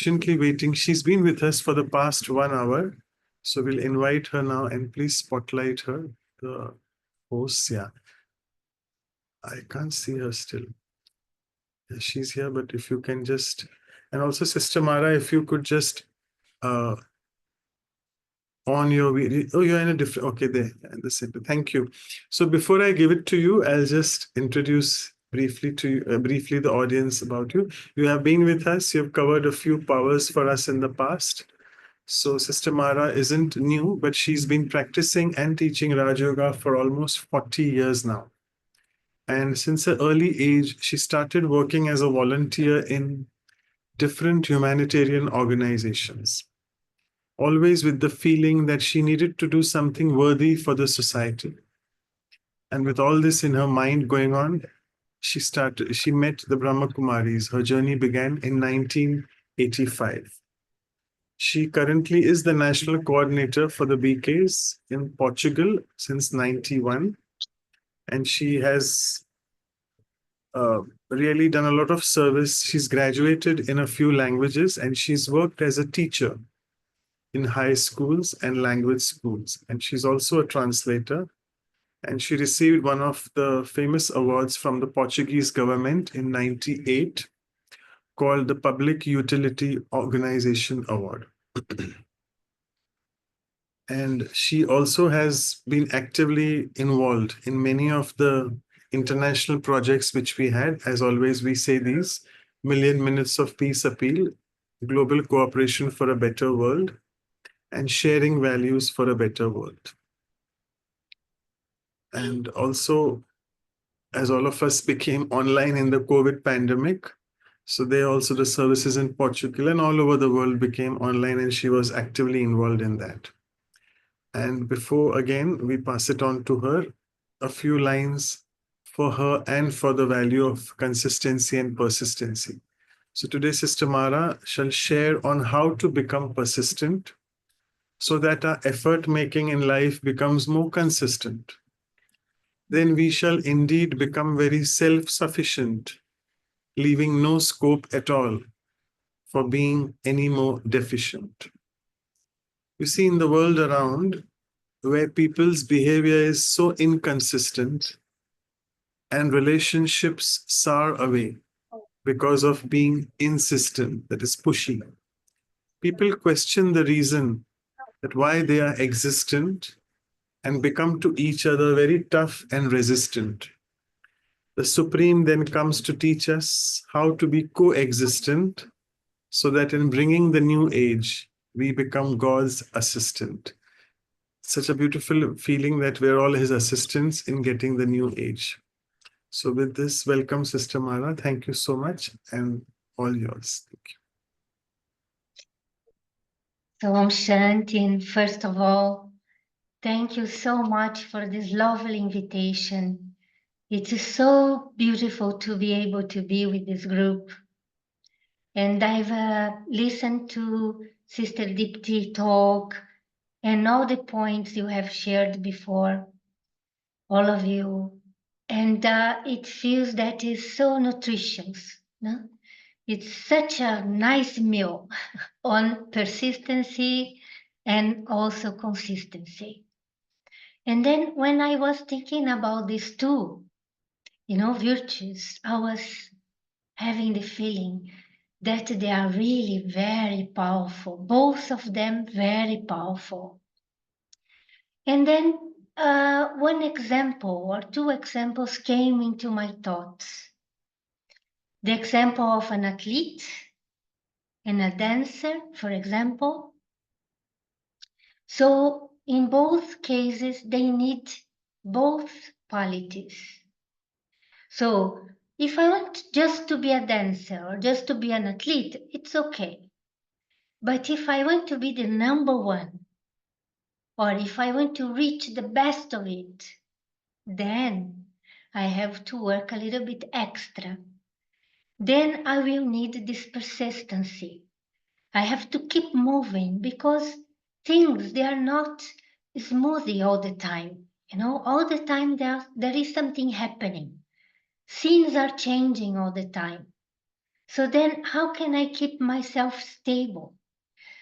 Patiently waiting. She's been with us for the past 1 hour. So we'll invite her now and please spotlight her. The host, yeah. I can't see her still. Yeah, she's here, but if you can just, and also Sister Mara, if you could just uh on your video. Oh, you're in a different, okay, there, in the center. Thank you. So before I give it to you, I'll just introduce briefly to you, briefly the audience about you. You have been with us. You've covered a few powers for us in the past. So Sister Mara isn't new, but she's been practicing and teaching Raj Yoga for almost 40 years now. And since her early age, she started working as a volunteer in different humanitarian organizations, always with the feeling that she needed to do something worthy for the society. And with all this in her mind going on, she met the Brahma Kumaris. Her journey began in 1985. She currently is the national coordinator for the BKs in Portugal since 91. And she has really done a lot of service. She's graduated in a few languages and she's worked as a teacher in high schools and language schools. And she's also a translator. And she received one of the famous awards from the Portuguese government in 98 called the Public Utility Organization Award. And she also has been actively involved in many of the international projects which we had. As always, we say these: Million Minutes of Peace Appeal, Global Cooperation for a Better World, and Sharing Values for a Better World. And also, as all of us became online in the COVID pandemic, so they also, the services in Portugal and all over the world became online, and she was actively involved in that. And before, again, we pass it on to her, a few lines for her and for the value of consistency and persistency. So today, Sister Mara shall share on how to become persistent so that our effort making in life becomes more consistent. Then we shall indeed become very self-sufficient, leaving no scope at all for being any more deficient. You see, in the world around, where people's behavior is so inconsistent and relationships sour away because of being insistent, that is pushy, people question the reason that why they are existent and become to each other very tough and resistant. The Supreme then comes to teach us how to be coexistent so that in bringing the new age, we become God's assistant. Such a beautiful feeling that we're all his assistants in getting the new age. So with this, welcome, Sister Mara. Thank you so much, and all yours. Thank you. So Om Shanti, and first of all, thank you so much for this lovely invitation. It is so beautiful to be able to be with this group. And I've listened to Sister Dipti talk and all the points you have shared before, all of you. And it feels that is so nutritious. No? It's such a nice meal on persistency and also consistency. And then when I was thinking about these two, virtues, I was having the feeling that they are really very powerful, both of them very powerful. And then one example or two examples came into my thoughts. The example of an athlete and a dancer, for example. So in both cases, they need both qualities. So if I want just to be a dancer or just to be an athlete, it's okay. But if I want to be the number one, or if I want to reach the best of it, then I have to work a little bit extra. Then I will need this persistency. I have to keep moving because things, they are not smoothie all the time. All the time there is something happening. Scenes are changing all the time. So then how can I keep myself stable?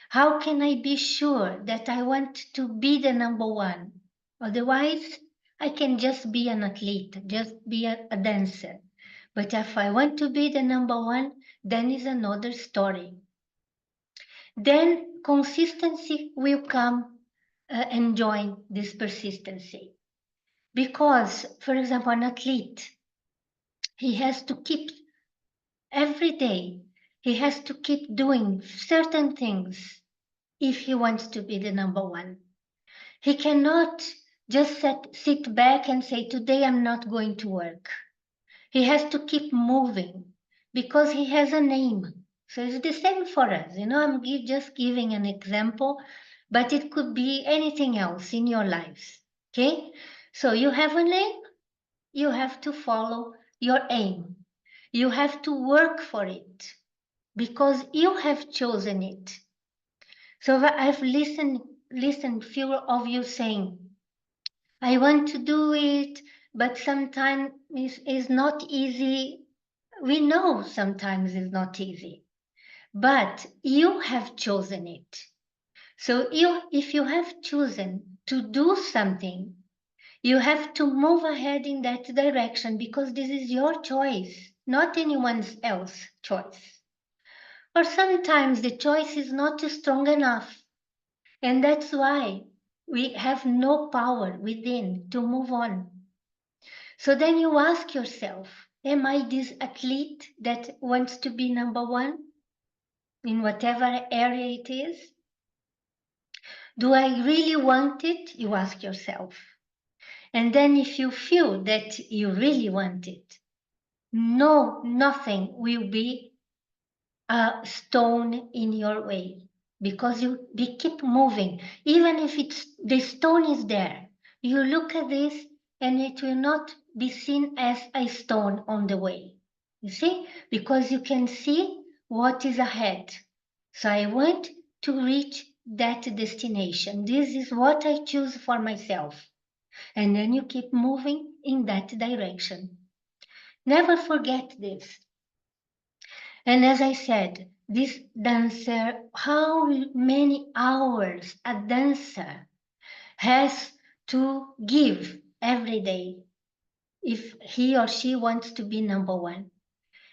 How can I be sure that I want to be the number one? Otherwise, I can just be an athlete, just be a dancer. But if I want to be the number one, then is another story. Then consistency will come and join this persistency. Because, for example, an athlete, he has to keep every day, he has to keep doing certain things if he wants to be the number one. He cannot just sit back and say, today I'm not going to work. He has to keep moving because he has a name. So it's the same for us. I'm just giving an example, but it could be anything else in your lives. Okay? So you have a name, you have to follow your aim. You have to work for it because you have chosen it. So I've listened few of you saying, I want to do it, but sometimes it's not easy. We know sometimes it's not easy, but you have chosen it. So if you have chosen to do something, you have to move ahead in that direction because this is your choice, not anyone else's choice. Or sometimes the choice is not strong enough, and that's why we have no power within to move on. So then you ask yourself, am I this athlete that wants to be number one in whatever area it is? Do I really want it? You ask yourself. And then if you feel that you really want it, no, nothing will be a stone in your way because you keep moving. Even if the stone is there, you look at this and it will not be seen as a stone on the way. You see, because you can see what is ahead. So I want to reach that destination. This is what I choose for myself. And then you keep moving in that direction. Never forget this. And as I said, this dancer, how many hours a dancer has to give every day if he or she wants to be number one.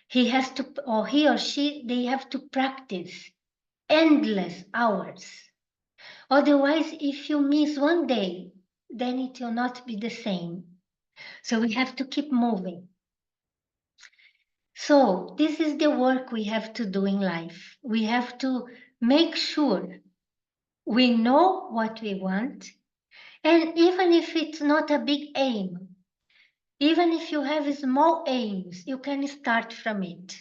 He has to, or he or she, they have to practice endless hours. Otherwise, if you miss one day, then it will not be the same. So we have to keep moving. So this is the work we have to do in life. We have to make sure we know what we want. And even if it's not a big aim, even if you have small aims, you can start from it.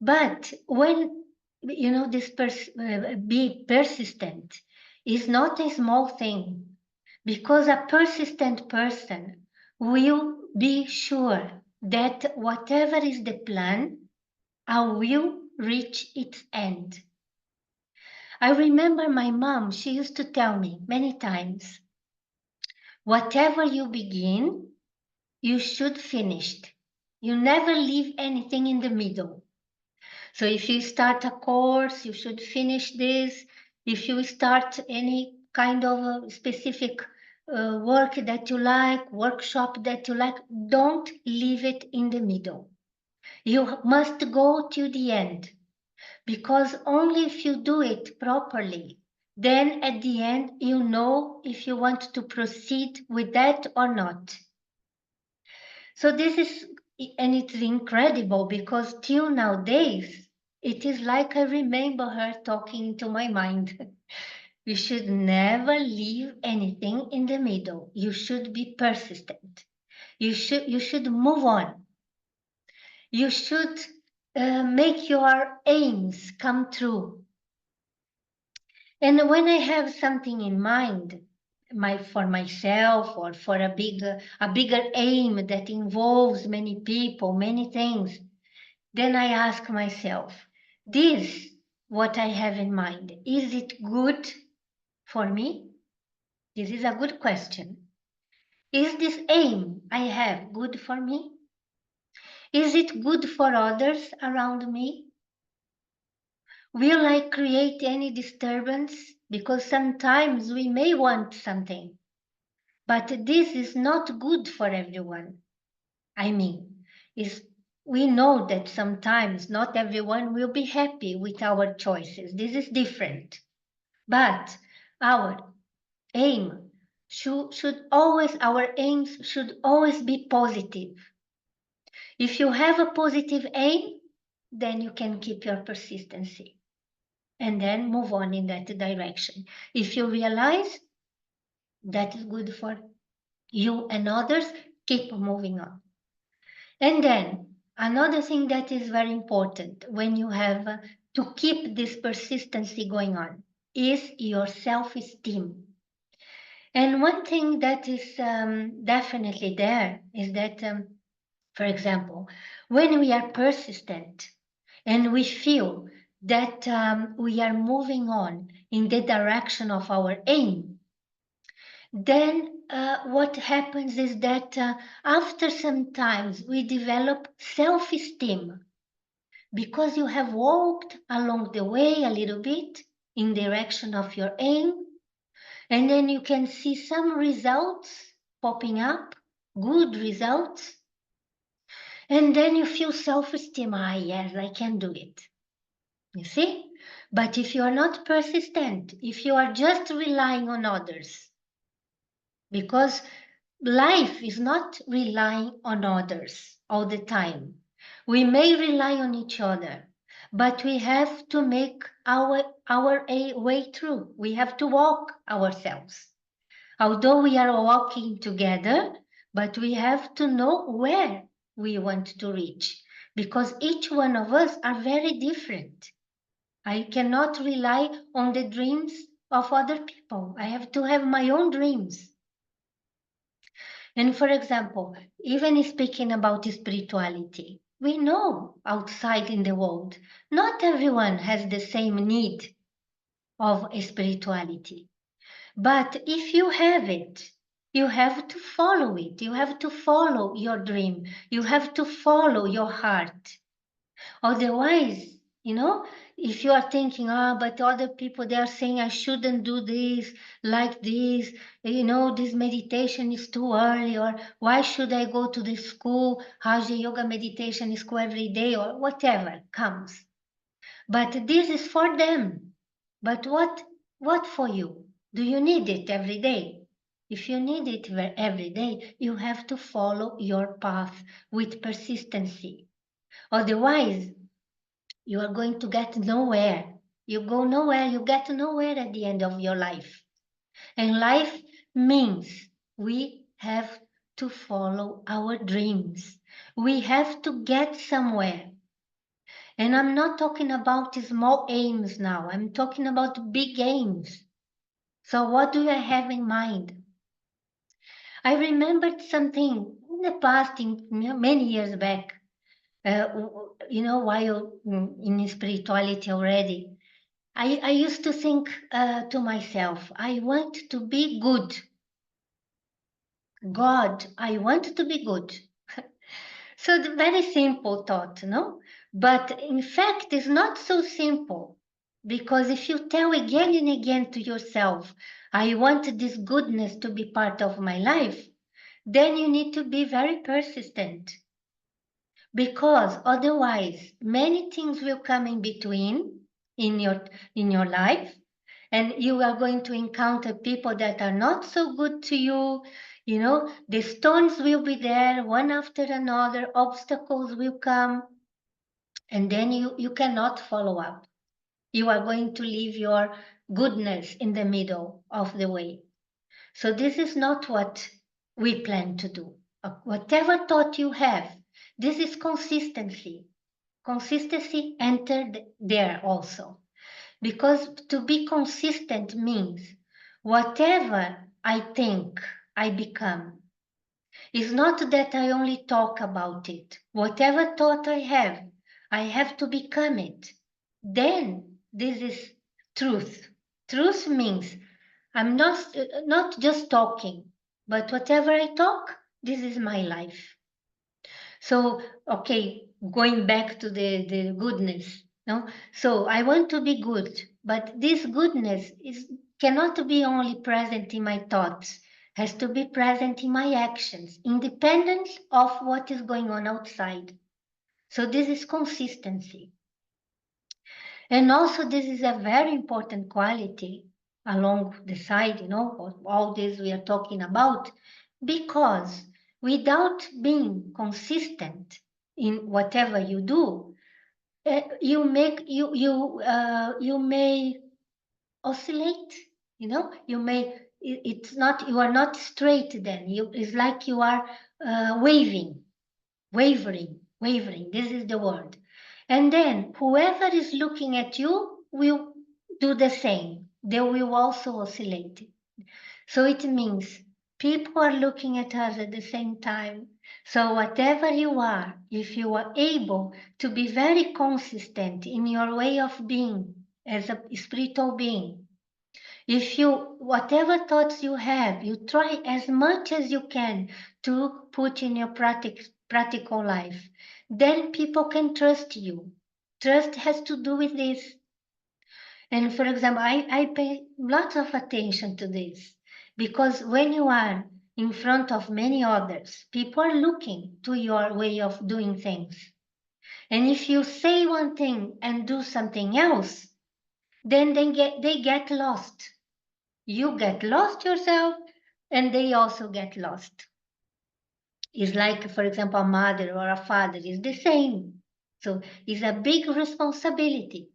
But when, this be persistent is not a small thing, because a persistent person will be sure that whatever is the plan, I will reach its end. I remember my mom, she used to tell me many times, whatever you begin, you should finish. You never leave anything in the middle. So if you start a course, you should finish this. If you start any kind of a specific work that you like, workshop that you like, don't leave it in the middle. You must go to the end, because only if you do it properly, then at the end, you know if you want to proceed with that or not. So this is, and it's incredible because till nowadays, it is like I remember her talking to my mind. You should never leave anything in the middle. You should be persistent. You should move on. You should make your aims come true. And when I have something in mind, for myself or for a bigger aim that involves many people, many things, then I ask myself, this, what I have in mind, is it good for me? This is a good question. Is this aim I have good for me? Is it good for others around me? Will I create any disturbance? Because sometimes we may want something, but this is not good for everyone. I mean, is we know that sometimes not everyone will be happy with our choices. This is different. But our aim our aims should always be positive. If you have a positive aim, then you can keep your persistency and then move on in that direction. If you realize that is good for you and others, keep moving on. And then another thing that is very important when you have to keep this persistency going on is your self-esteem. And one thing that is definitely there is that, for example, when we are persistent and we feel that we are moving on in the direction of our aim, then what happens is that after some times we develop self-esteem because you have walked along the way a little bit in direction of your aim, and then you can see some results popping up, good results, and then you feel self-esteem. Ah, yes, I can do it. You see? But if you are not persistent, if you are just relying on others, because life is not relying on others all the time. We may rely on each other, but we have to make our way through. We have to walk ourselves. Although we are walking together, but we have to know where we want to reach, because each one of us are very different. I cannot rely on the dreams of other people. I have to have my own dreams. And for example, even speaking about spirituality, we know outside in the world, not everyone has the same need of spirituality. But if you have it, you have to follow it. You have to follow your dream. You have to follow your heart. Otherwise, if you are thinking, but other people, they are saying I shouldn't do this, like this, this meditation is too early, or why should I go to the school, Raja Yoga meditation school every day, or whatever comes. But this is for them. But what for you? Do you need it every day? If you need it every day, you have to follow your path with persistency. Otherwise, you are going to get nowhere. You go nowhere, you get nowhere at the end of your life. And life means we have to follow our dreams. We have to get somewhere. And I'm not talking about small aims now. I'm talking about big aims. So what do I have in mind? I remembered something in the past, many years back, while in spirituality already. I used to think to myself, I want to be good. God, I want to be good. So the very simple thought, no? But in fact, it's not so simple. Because if you tell again and again to yourself, I want this goodness to be part of my life, then you need to be very persistent. Because otherwise, many things will come in between in your life, and you are going to encounter people that are not so good to you. The stones will be there one after another, obstacles will come, and then you cannot follow up. You are going to leave your goodness in the middle of the way. So this is not what we plan to do. Whatever thought you have, this is consistency. Consistency entered there also. Because to be consistent means whatever I think, I become. It's not that I only talk about it. Whatever thought I have to become it. Then this is truth. Truth means I'm not just talking, but whatever I talk, this is my life. So, okay, going back to the goodness, no? So I want to be good, but this goodness cannot be only present in my thoughts, has to be present in my actions, independent of what is going on outside. So this is consistency. And also this is a very important quality along the side, all this we are talking about, because without being consistent in whatever you do, you may oscillate, you are not straight then. It's like you are wavering. This is the word. And then whoever is looking at you will do the same. They will also oscillate. So it means people are looking at us at the same time. So whatever you are, if you are able to be very consistent in your way of being as a spiritual being, if you, whatever thoughts you have, you try as much as you can to put in your practical life, then people can trust you. Trust has to do with this. And for example, I pay lots of attention to this because when you are in front of many others, people are looking to your way of doing things. And if you say one thing and do something else, then they get lost. You get lost yourself, and they also get lost. It's like, for example, a mother or a father is the same. So it's a big responsibility.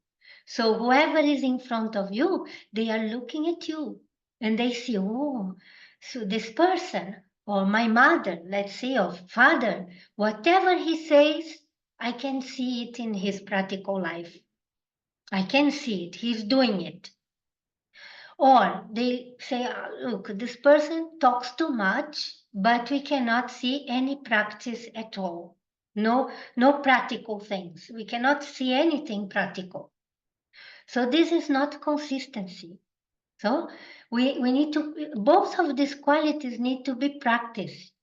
So whoever is in front of you, they are looking at you and they see, oh, so this person or my mother, let's say, or father, whatever he says, I can see it in his practical life. I can see it. He's doing it. Or they say, look, this person talks too much, but we cannot see any practice at all. No practical things. We cannot see anything practical. So this is not consistency. So we need to, both of these qualities need to be practiced.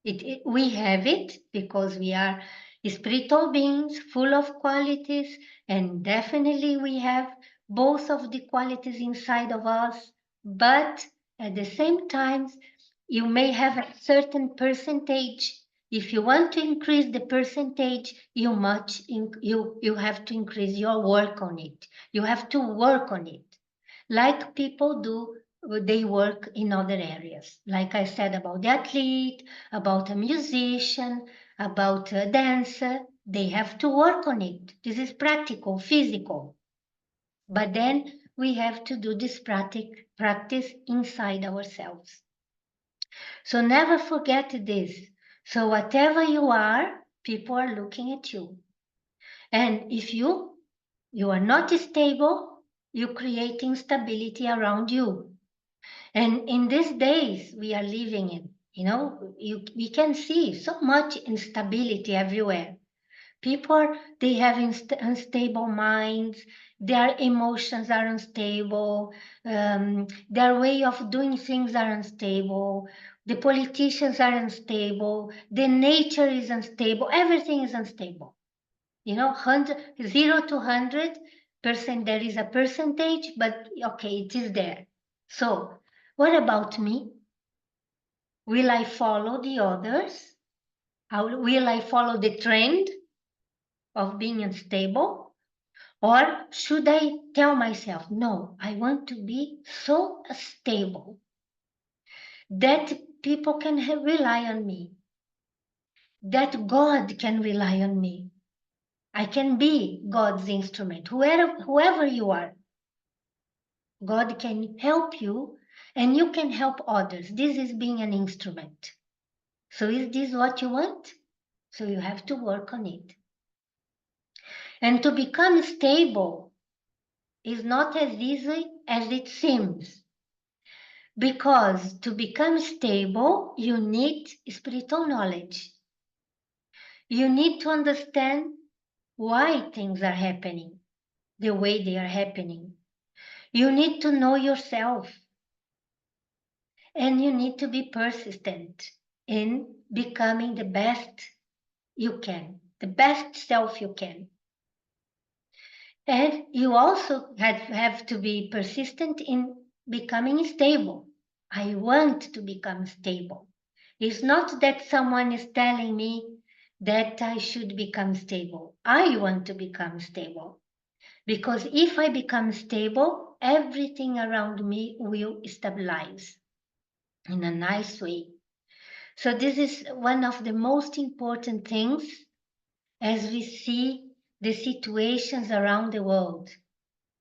We have it because we are spiritual beings full of qualities, and definitely we have both of the qualities inside of us, but at the same time, you may have a certain percentage. If you want to increase the percentage, you have to increase your work on it. You have to work on it like people do, they work in other areas. Like I said about the athlete, about a musician, about a dancer, they have to work on it. This is practical, physical. But then we have to do this practice inside ourselves. So never forget this. So whatever you are, people are looking at you. And if you are not stable, you create instability around you. And in these days we are living in, we can see so much instability everywhere. People, they have unstable minds, their emotions are unstable, their way of doing things are unstable, the politicians are unstable, the nature is unstable, everything is unstable. 0 to 100% there is a percentage, but okay, it is there. So what about me? Will I follow the others? Will I follow the trend of being unstable? Or should I tell myself, no, I want to be so stable that people can rely on me, that God can rely on me. I can be God's instrument, whoever you are. God can help you and you can help others. This is being an instrument. So is this what you want? So you have to work on it. And to become stable is not as easy as it seems. Because to become stable, you need spiritual knowledge. You need to understand why things are happening the way they are happening. You need to know yourself. And you need to be persistent in becoming the best you can, the best self you can. And you also have to be persistent in becoming stable. I want to become stable. It's not that someone is telling me that I should become stable. I want to become stable. Because if I become stable, everything around me will stabilize in a nice way. So, this is one of the most important things as we see the situations around the world.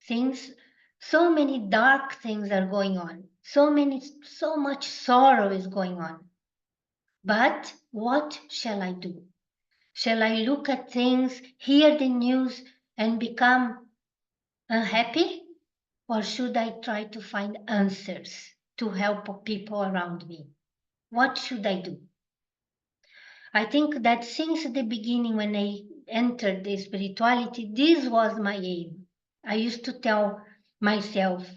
Things, so many dark things are going on. So much sorrow is going on. But what shall I do? Shall I look at things, hear the news, and become unhappy? Or should I try to find answers to help people around me? What should I do? I think that since the beginning, when I entered the spirituality, this was my aim. I used to tell myself,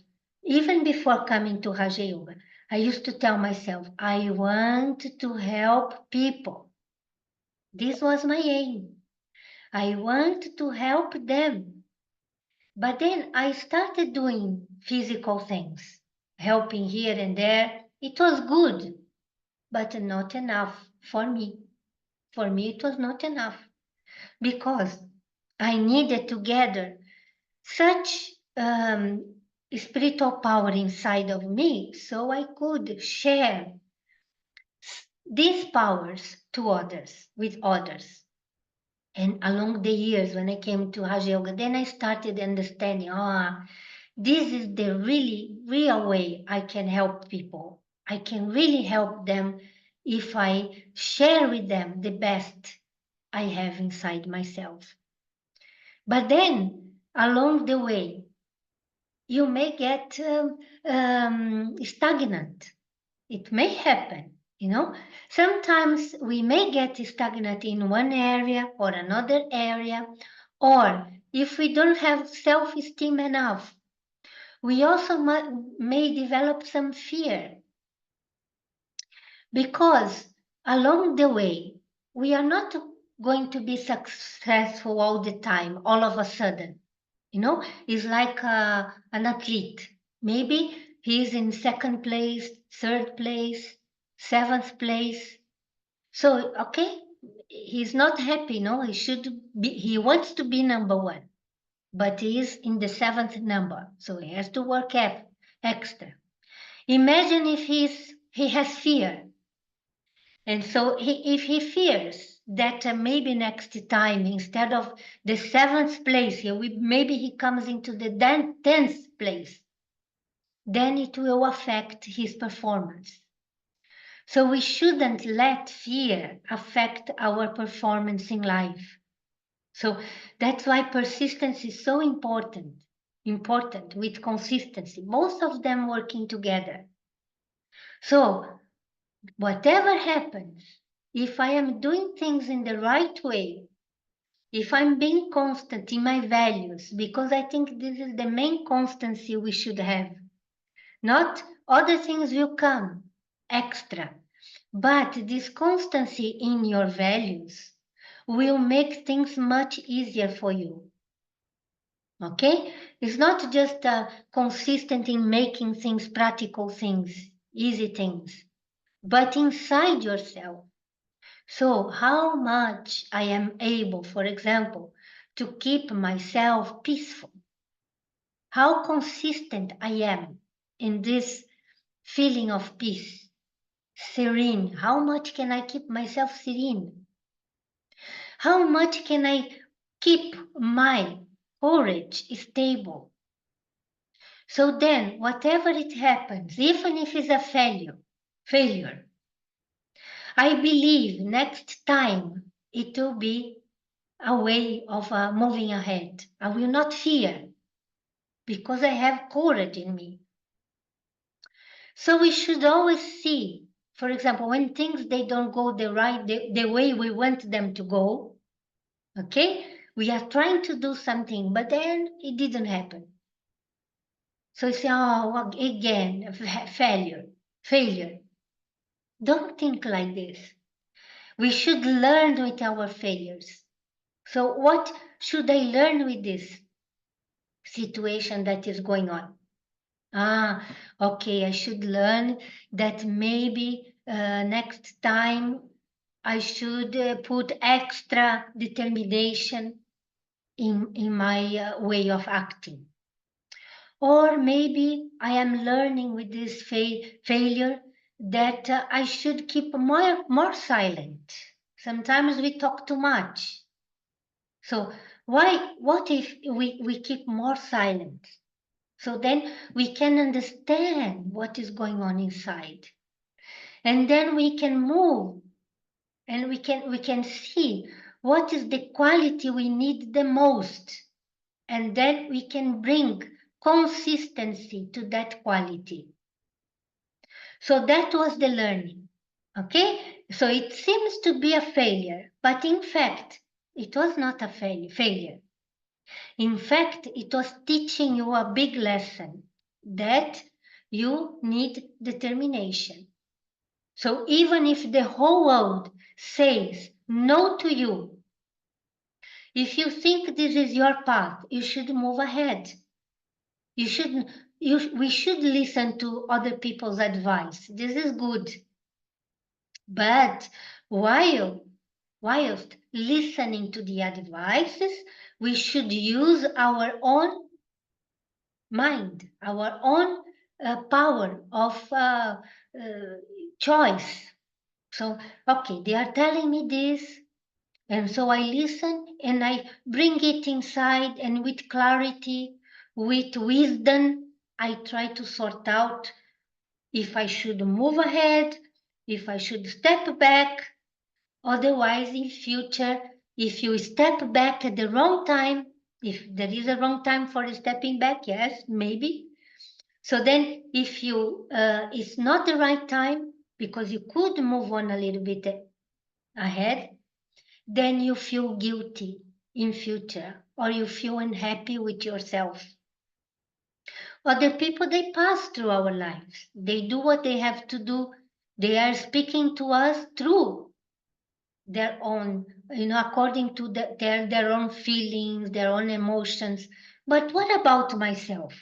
even before coming to Raja Yoga, I used to tell myself, I want to help people. This was my aim. I want to help them. But then I started doing physical things, helping here and there. It was good, but not enough for me. For me, it was not enough because I needed to gather such spiritual power inside of me so I could share these powers to others, with others. And along the years, when I came to Raja Yoga, then I started understanding, this is the really real way I can help people. I can really help them if I share with them the best I have inside myself. But then, along the way, you may get stagnant. It may happen, you know. Sometimes we may get stagnant in one area or another area, or if we don't have self-esteem enough, we also may develop some fear because along the way, we are not going to be successful all the time, all of a sudden. You know, it's like an athlete. Maybe he's in second place, third place, seventh place. So, okay, he's not happy, no? He wants to be number one, but he is in the seventh number. So he has to work extra. Imagine if he has fear. And so if he fears that maybe next time, instead of the seventh place, maybe he comes into the 10th place, then it will affect his performance. So we shouldn't let fear affect our performance in life. So that's why persistence is so important with consistency, both of them working together. So whatever happens, if I am doing things in the right way, if I'm being constant in my values, because I think this is the main constancy we should have, not other things will come extra, but this constancy in your values will make things much easier for you. Okay? It's not just consistent in making things, practical things, easy things, but inside yourself. So, how much I am able, for example, to keep myself peaceful? How consistent I am in this feeling of peace, serene? How much can I keep myself serene? How much can I keep my courage stable? So then, whatever it happens, even if it's a failure, I believe next time it will be a way of moving ahead. I will not fear because I have courage in me. So we should always see, for example, when things they don't go the way we want them to go, okay? We are trying to do something, but then it didn't happen. So you say, oh, again, failure. Don't think like this. We should learn with our failures. So what should I learn with this situation that is going on? Okay, I should learn that maybe next time I should put extra determination in my way of acting. Or maybe I am learning with this failure that I should keep more silent. Sometimes we talk too much. So what if we keep more silent? So then we can understand what is going on inside. And then we can move and we can see what is the quality we need the most. And then we can bring consistency to that quality. So that was the learning. Okay? So it seems to be a failure, but in fact, it was not a failure. In fact, it was teaching you a big lesson that you need determination. So even if the whole world says no to you, if you think this is your path, you should move ahead. We should listen to other people's advice. This is good. But whilst listening to the advices, we should use our own mind, our own power of choice. So, okay, they are telling me this, and so I listen and I bring it inside, and with clarity, with wisdom, I try to sort out if I should move ahead, if I should step back. Otherwise, in future, if you step back at the wrong time, if there is a wrong time for stepping back, yes, maybe. So then if you, it's not the right time because you could move on a little bit ahead, then you feel guilty in future or you feel unhappy with yourself. Other people, they pass through our lives. They do what they have to do. They are speaking to us through their own, according to their own feelings, their own emotions. But what about myself?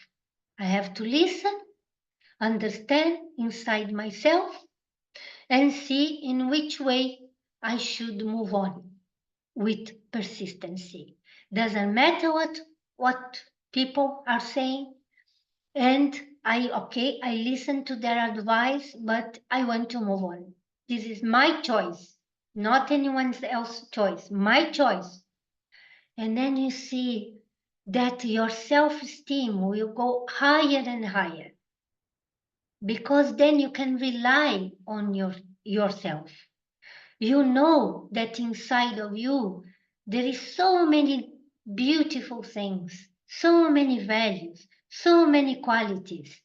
I have to listen, understand inside myself, and see in which way I should move on with persistency. Doesn't matter what people are saying, and I listen to their advice, but I want to move on. This is my choice, not anyone else's choice, my choice. And then you see that your self-esteem will go higher and higher because then you can rely on yourself. You know that inside of you there is so many beautiful things, so many values, so many qualities.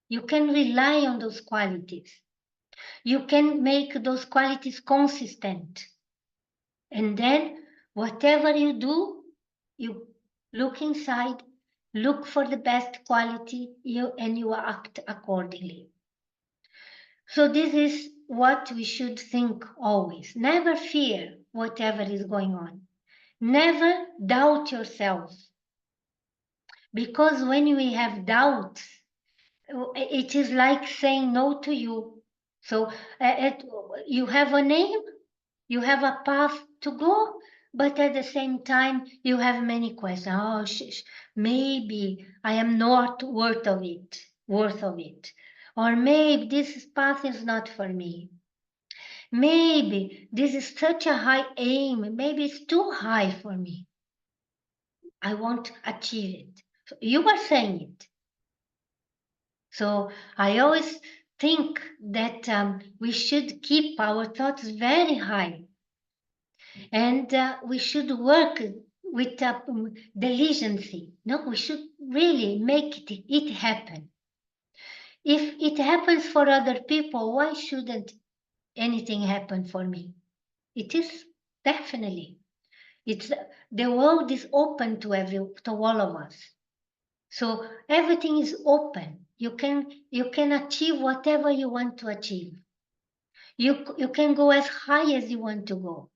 You can rely on those qualities. You can make those qualities consistent. And then whatever you do, you look inside, look for the best quality, and you act accordingly. So this is what we should think always. Never fear whatever is going on. Never doubt yourself. Because when we have doubts, it is like saying no to you. So you have a name, you have a path to go, but at the same time, you have many questions. Oh, maybe I am not worth of it. Or maybe this path is not for me. Maybe this is such a high aim. Maybe it's too high for me. I won't achieve it. So you are saying it. So I always think that we should keep our thoughts very high, and we should work with diligence. No, we should really make it happen. If it happens for other people, why shouldn't anything happen for me? It is definitely. It's the world is open to all of us. So everything is open. You can achieve whatever you want to achieve. You can go as high as you want to go.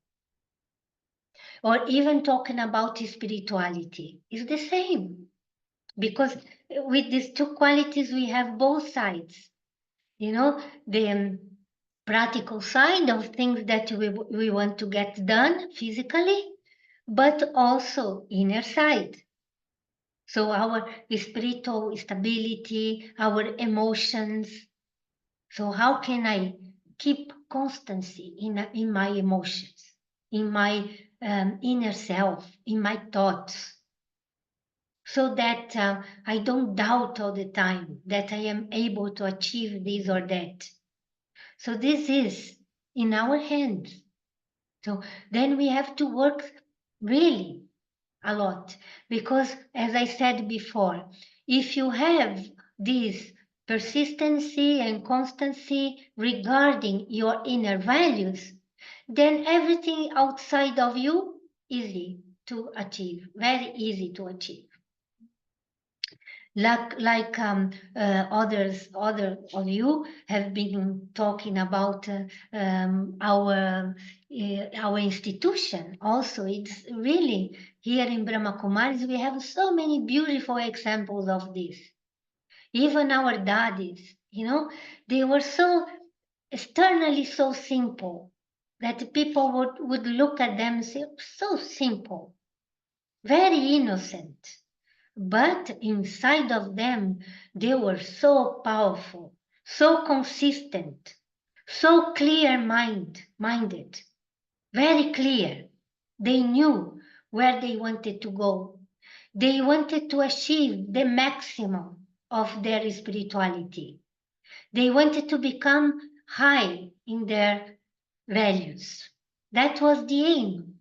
Or even talking about spirituality is the same. Because with these two qualities, we have both sides. You know, the practical side of things that we want to get done physically, but also inner side. So our spiritual stability, our emotions. So how can I keep constancy in my emotions, in my inner self, in my thoughts, so that I don't doubt all the time that I am able to achieve this or that. So this is in our hands. So then we have to work really a lot, because as I said before, if you have this persistency and constancy regarding your inner values, then everything outside of you easy to achieve, very easy to achieve. Like other of you have been talking about our institution. Also, it's really here in Brahma Kumaris we have so many beautiful examples of this. Even our daddies, they were so externally so simple that people would look at them and say, so simple, very innocent. But inside of them, they were so powerful, so consistent, so minded, very clear. They knew where they wanted to go. They wanted to achieve the maximum of their spirituality. They wanted to become high in their values. That was the aim.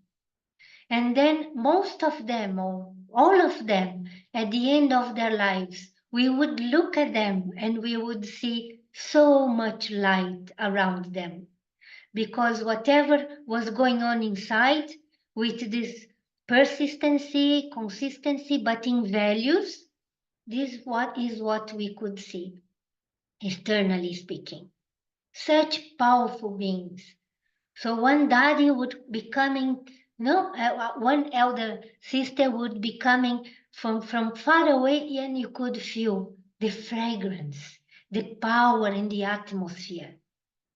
And then most of them, or all of them, at the end of their lives, we would look at them and we would see so much light around them. Because whatever was going on inside with this persistency, consistency, but in values, this is what we could see, externally speaking. Such powerful beings. So one daddy would be coming, one elder sister would be coming from far away, and you could feel the fragrance, the power in the atmosphere,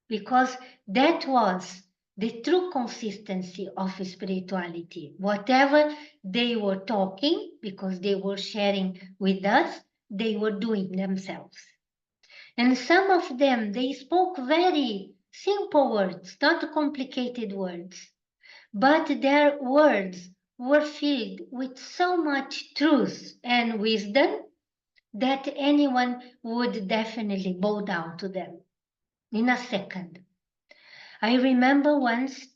because that was the true consistency of spirituality. Whatever they were talking, because they were sharing with us, they were doing themselves. And some of them, they spoke very simple words, not complicated words. But their words were filled with so much truth and wisdom that anyone would definitely bow down to them in a second. I remember once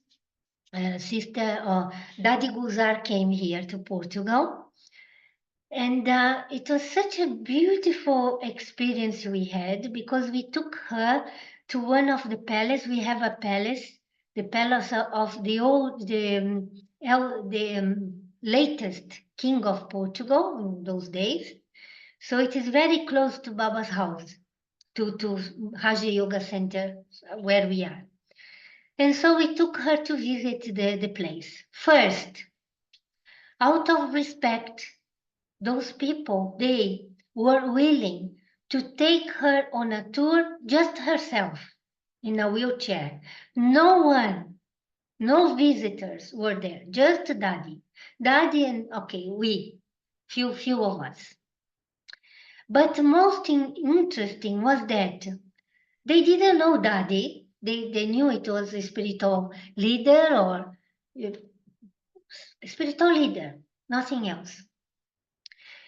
Sister Daddy Guzar came here to Portugal, and it was such a beautiful experience we had, because we took her to one of the palace. We have a palace, the palace of the latest king of Portugal in those days. So it is very close to Baba's house, to Raja Yoga Center, where we are. And so we took her to visit the place. First, out of respect, those people, they were willing to take her on a tour just herself in a wheelchair. No one, no visitors were there, just Daddy. Daddy and, okay, few of us. But most interesting was that they didn't know Daddy. They knew it was a spiritual leader or spiritual leader, nothing else.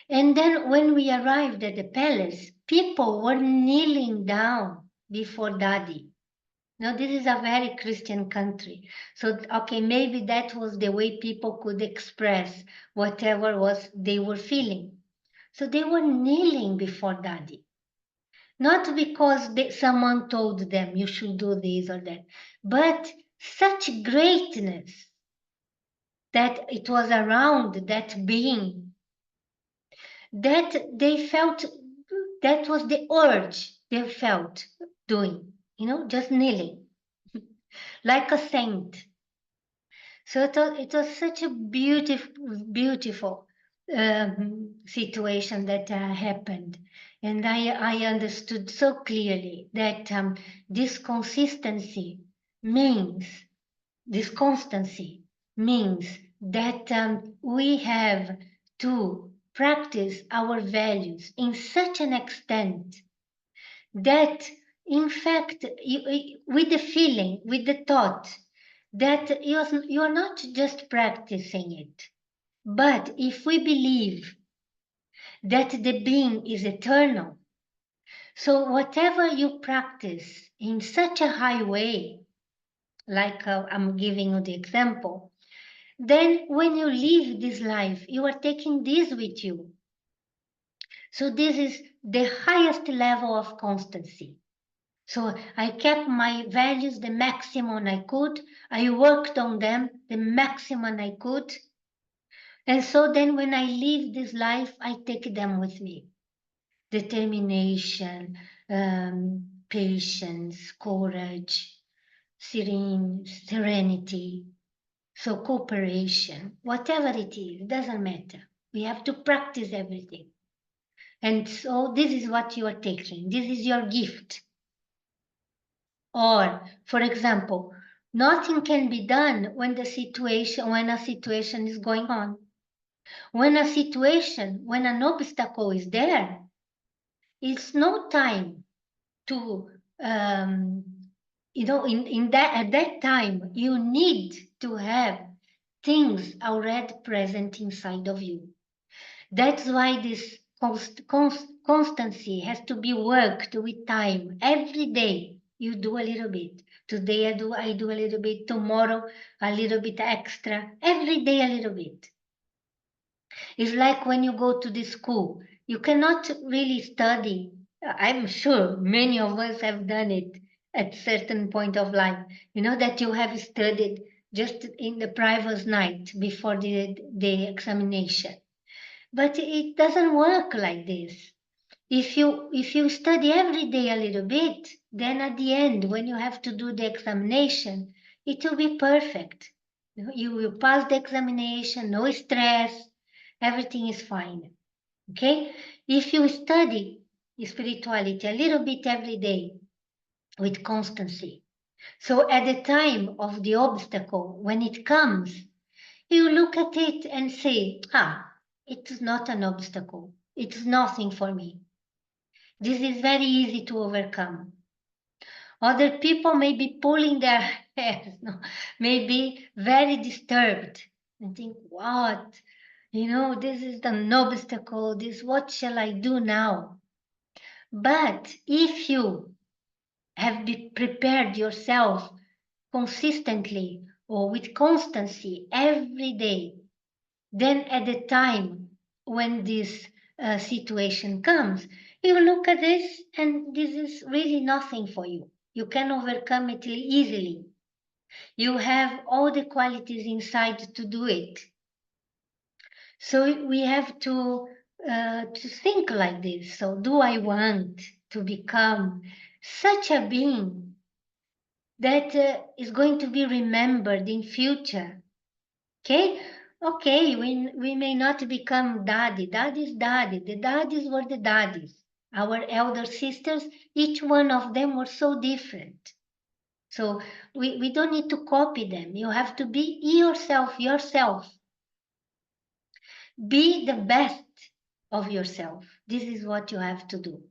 And then when we arrived at the palace, people were kneeling down before Daddy. Now, this is a very Christian country. So, okay, maybe that was the way people could express whatever was they were feeling. So they were kneeling before Daddy. Not because someone told them you should do this or that, but such greatness that it was around that being, that they felt, that was the urge they felt doing, just kneeling. like a saint. So it was such a beautiful situation that happened. And I understood so clearly that this consistency means, this constancy means that we have to practice our values in such an extent that, in fact, with the feeling, with the thought, that you're not just practicing it, but if we believe that the being is eternal, so whatever you practice in such a high way, like I'm giving you the example, then when you live this life, you are taking this with you. So this is the highest level of constancy. So I kept my values the maximum I could. I worked on them the maximum I could. And so then when I leave this life, I take them with me. Determination, patience, courage, serenity, so cooperation, whatever it is, doesn't matter. We have to practice everything. And so this is what you are taking. This is your gift. Or, for example, nothing can be done when a situation is going on. When an obstacle is there, it's no time to, at that time, you need to have things already present inside of you. That's why this constancy has to be worked with time. Every day you do a little bit. Today I do a little bit. Tomorrow a little bit extra. Every day a little bit. It's like when you go to the school. You cannot really study. I'm sure many of us have done it at certain point of life. You know that you have studied just in the previous night before the examination. But it doesn't work like this. If you study every day a little bit, then at the end, when you have to do the examination, it will be perfect. You will pass the examination, no stress, everything is fine. Okay? If you study spirituality a little bit every day with constancy, so at the time of the obstacle, when it comes, you look at it and say, it's not an obstacle. It's nothing for me. This is very easy to overcome. Other people may be pulling their hairs, no? May be very disturbed and think, what? This is an obstacle. What shall I do now? But if you have prepared yourself consistently or with constancy every day, then at the time when this situation comes, you look at this and this is really nothing for you. You can overcome it easily. You have all the qualities inside to do it. So we have to think like this. So do I want to become such a being that is going to be remembered in future? Okay, we may not become daddy. Daddy's daddy. The daddies were the daddies. Our elder sisters, each one of them were so different. So we don't need to copy them. You have to be yourself. Be the best of yourself. This is what you have to do.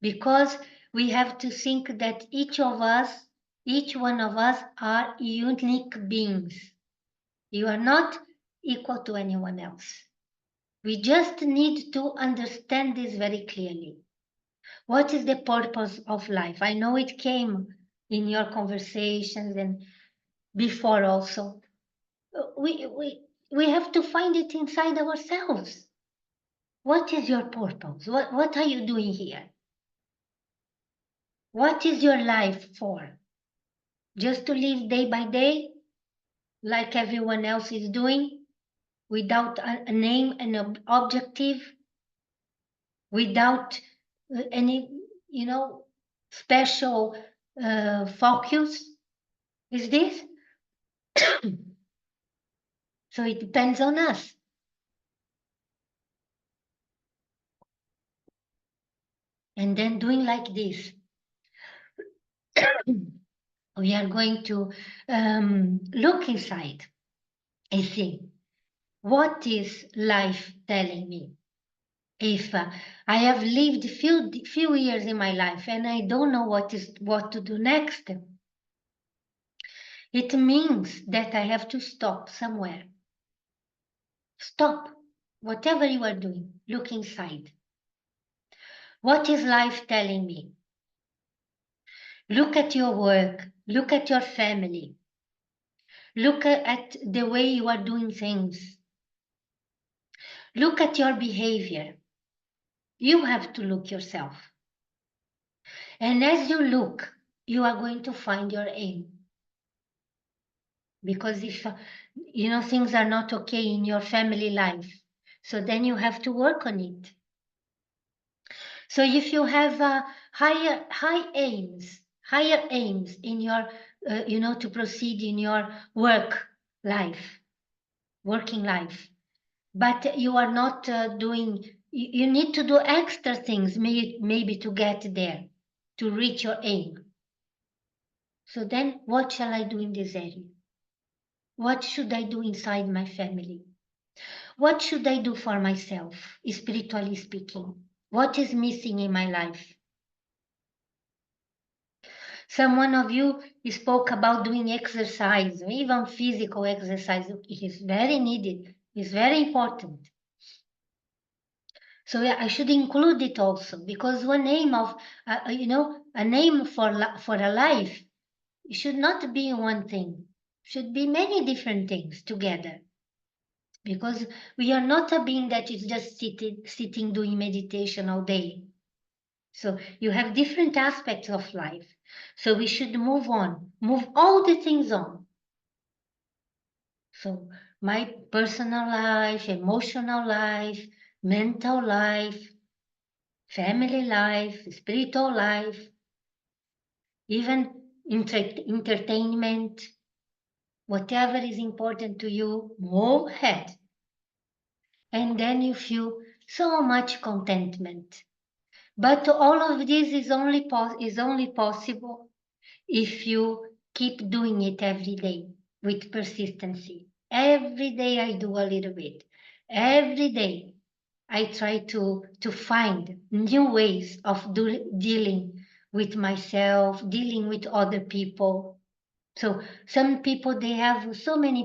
Because we have to think that each one of us are unique beings. You are not equal to anyone else. We just need to understand this very clearly. What is the purpose of life? I know it came in your conversations and before also. We have to find it inside ourselves. What is your purpose? What are you doing here? What is your life for? Just to live day by day like everyone else is doing without a name and an objective, without any, special focus. Is this? So it depends on us. And then doing like this. We are going to look inside and see, what is life telling me? If I have lived few years in my life and I don't know what to do next, it means that I have to stop somewhere. Stop whatever you are doing. Look inside. What is life telling me? Look at your work. Look at your family. Look at the way you are doing things. Look at your behavior. You have to look yourself. And as you look, you are going to find your aim. Because if things are not okay in your family life, so then you have to work on it. So if you have higher aims in your to proceed in your working life, but you are not doing, you need to do extra things, maybe to get there, to reach your aim. So then what shall I do in this area? What should I do inside my family? What should I do for myself, spiritually speaking? What is missing in my life? Someone of you spoke about doing exercise, even physical exercise. It is very needed. It's very important. So yeah, I should include it also, because one aim of, a name for a life, it should not be one thing. It should be many different things together. Because we are not a being that is just sitting doing meditation all day. So you have different aspects of life. So we should move on, move all the things on. So my personal life, emotional life, mental life, family life, spiritual life, even entertainment, whatever is important to you, move ahead. And then you feel so much contentment. But all of this is only possible if you keep doing it every day with persistency. Every day I do a little bit. Every day I try to find new ways of dealing with myself, dealing with other people. So so many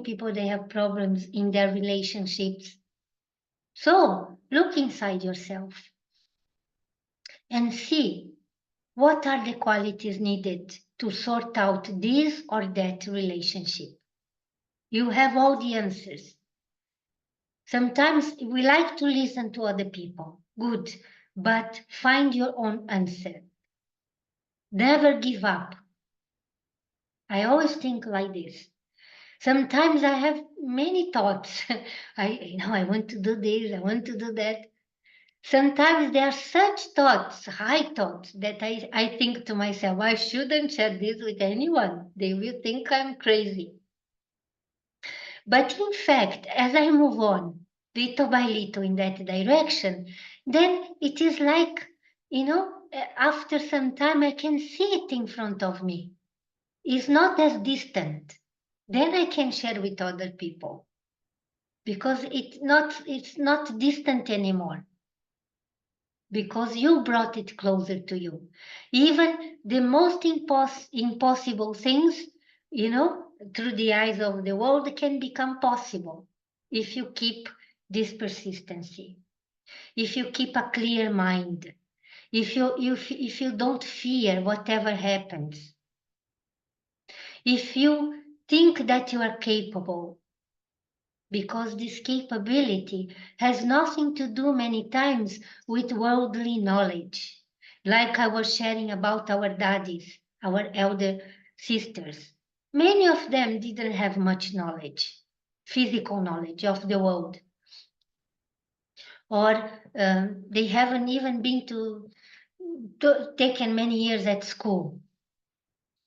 people, they have problems in their relationships. So look inside yourself and see, what are the qualities needed to sort out this or that relationship? You have all the answers. Sometimes we like to listen to other people. Good. But find your own answer. Never give up. I always think like this. Sometimes I have many thoughts. I want to do this, I want to do that. Sometimes there are such thoughts, high thoughts, that I think to myself, I shouldn't share this with anyone. They will think I'm crazy. But in fact, as I move on, little by little in that direction, then it is like, after some time I can see it in front of me. It's not as distant. Then I can share with other people because it's not distant anymore. Because you brought it closer to you. Even the most impossible things, through the eyes of the world, can become possible if you keep this persistency, if you keep a clear mind, if you don't fear whatever happens, if you think that you are capable, because this capability has nothing to do many times with worldly knowledge. Like I was sharing about our daddies, our elder sisters. Many of them didn't have much knowledge, physical knowledge of the world. Or they haven't even been taken many years at school.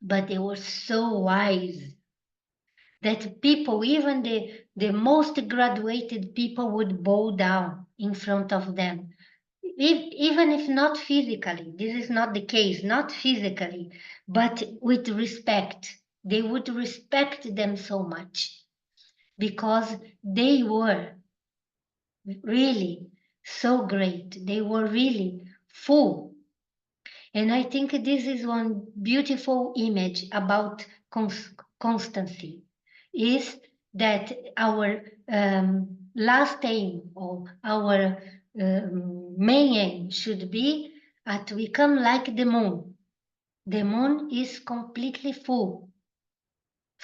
but they were so wise that people, even the most graduated people, would bow down in front of them. Even if not physically, this is not the case, not physically, but with respect. They would respect them so much because they were really so great. They were really full. And I think this is one beautiful image about constancy, is that our last aim or our main aim should be to become like the moon. The moon is completely full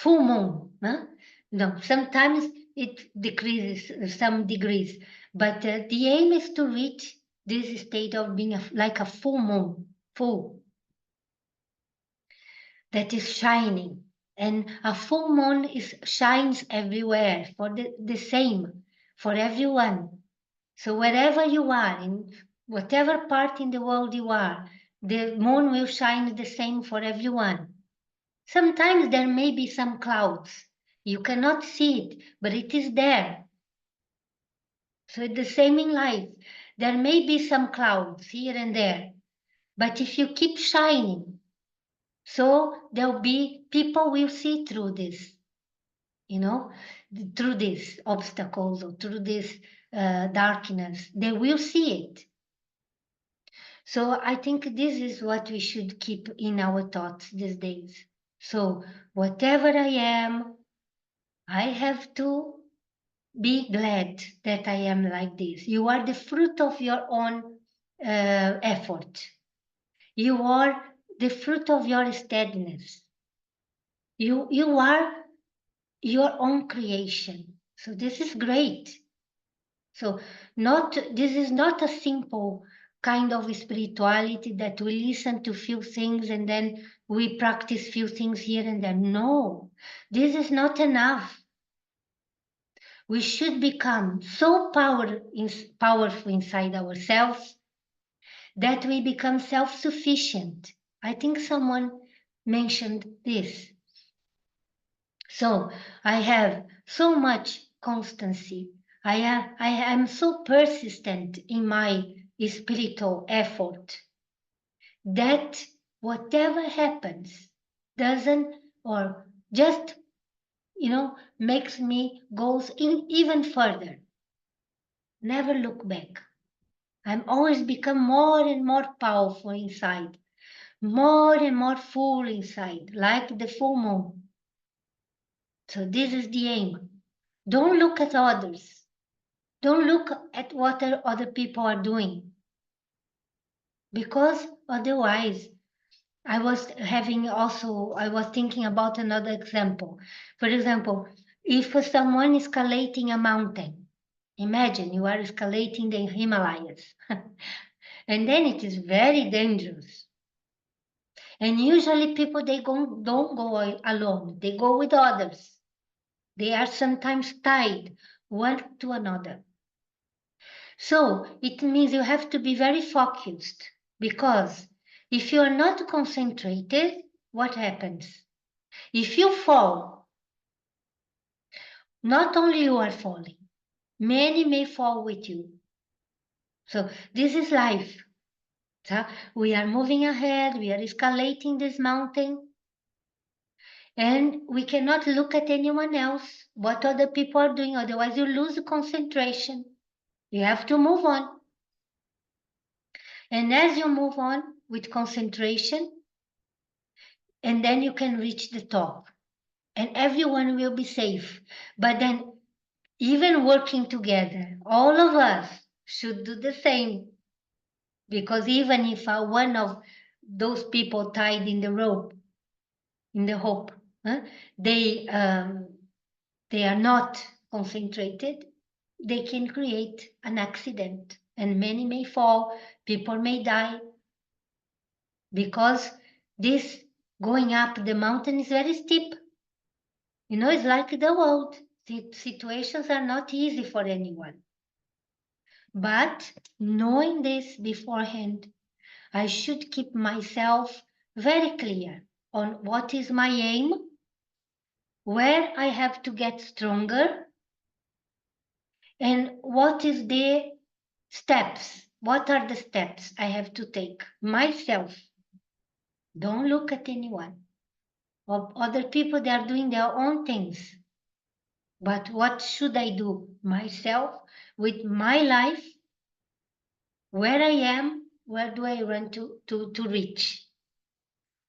moon. Huh? No, sometimes it decreases some degrees, but the aim is to reach this state of being like a full moon, full, that is shining. And a full moon shines everywhere for the same for everyone. So wherever you are, in whatever part in the world you are, the moon will shine the same for everyone. Sometimes there may be some clouds. You cannot see it, but it is there. So it's the same in life. There may be some clouds here and there, but if you keep shining, so there'll be people will see through this, you know, through these obstacles or through this darkness. They will see it. So I think this is what we should keep in our thoughts these days. So whatever I am, I have to be glad that I am like this. You are the fruit of your own effort. You are the fruit of your steadiness. You are your own creation. So this is great. So not this is not a simple kind of spirituality that we listen to few things and then we practice few things here and there. No, this is not enough. We should become so powerful inside ourselves that we become self-sufficient. I think someone mentioned this. So I have so much constancy. I am so persistent in my spiritual effort that whatever happens doesn't or just makes me goes in even further. Never look back. I'm always become more and more powerful inside, more and more full inside, like the full moon. So this is the aim. Don't look at others. Don't look at what other people are doing. Because otherwise, I was thinking about another example. For example, if someone is escalating a mountain, imagine you are escalating the Himalayas. And then it is very dangerous. And usually people don't go alone. They go with others. They are sometimes tied one to another. So it means you have to be very focused because if you are not concentrated, what happens? If you fall, not only you are falling, many may fall with you. So this is life. So we are moving ahead, we are escalating this mountain, and we cannot look at anyone else, what other people are doing, otherwise you lose concentration. You have to move on. And as you move on with concentration, and then you can reach the top, and everyone will be safe. But then, even working together, all of us should do the same. Because even if one of those people tied in the rope, in the hope, they are not concentrated, they can create an accident, and many may fall, people may die, because this going up the mountain is very steep. It's like the world. Situations are not easy for anyone. But knowing this beforehand, I should keep myself very clear on what is my aim, where I have to get stronger, and what is the steps. What are the steps I have to take myself? Don't look at anyone. Or other people, they are doing their own things. But what should I do myself with my life? Where I am, where do I want to reach?